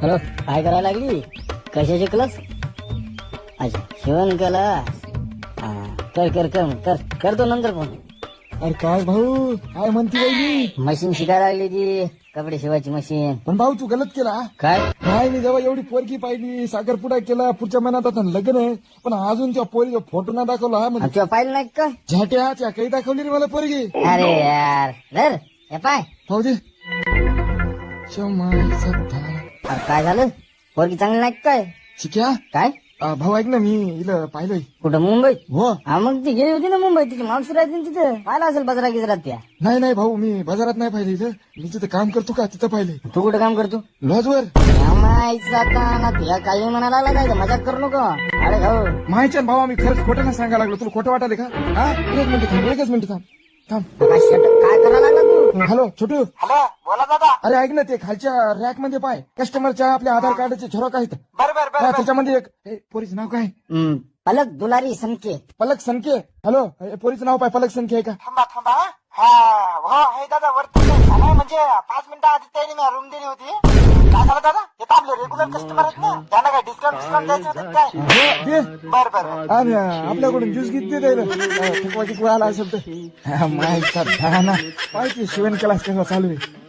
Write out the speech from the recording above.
Hello, काय करायला लागली? कशाचे क्लास? अच्छा, शिवण क्लास. हा, कर कर कर कर करतो नंतर फोन. अरे काय भाऊ, काय म्हणते वहिनी? मशीन शिकायला लागली ती, कपडे शिवायची मशीन. पण भाऊ तू गलत केला. काय? नाही मी जेव्हा एवढी पोरगी पाहिली, साखरपुडा केला, पुढच्या महिन्यात आता लग्न आहे, पण अजून त्या पोरीचा फोटो ना दाखवला. हा म्हणजे तुला पाहिलं नाही का? झाट्या काही दाखवली रे मला पोरगी. अरे यार, धर हे पाय. भाऊ दे शमाय सत्ता. अरे काय झालं? पोरगी चांगली नाही का काय? शिक्या काय? भाऊ ऐक ना, मी हिला पाहिलंय. कुठं? मुंबईत? हो. हा, मग ती गेली होती ना मुंबईत, तिची माणसं राहते ना तिथे. पाहिलं असेल बाजारात गिजरात त्या. नाही भाऊ, मी बाजारात नाही पाहिलं इथं. मी तिथं काम करतो का तिथं पाहिलंय. तू कुठं काम करतो? लॉजवर. ना तुला काही म्हणायला लागला काय? मजाक करू नको. अरे भाऊ, माहिती भाऊ, आम्ही खरंच खोटं नाही सांगायला लागलो. तुला खोटं वाटायला का? हा, एक मिनिट थांब, एकच मिनिट थांब. काय करायला लागला तू? हॅलो छोटू. हॅलो, बोला दादा. अरे ऐक ना, ते खालच्या रॅक मध्ये पाय, कस्टमरच्या आपल्या आधार कार्डाचे झेरॉक आहेत. बर त्याच्यामध्ये एक पोरीचं नाव काय? पलक दुलारी संके. पलक संख्ये. हॅलो, पोरीचं नाव पाय, पलक संख्ये आहे का? थांबा. हा हो आहे दादा, वरती नाही म्हणजे 5 मिनिटं आधी त्यांनी मी रूम दिली होती. काय झालं दादा? हे तर आपले रेग्युलर कस्टमर आहेत ना, त्यांना काय डिस्काउंट द्यायचं होतं काय? हो, दे. बर आणि आपल्याकडून ज्यूस किती दे, फुकवाची कुळाला असेल तर. माहिती पाहिजे शिवण क्लास कसा चालू आहे.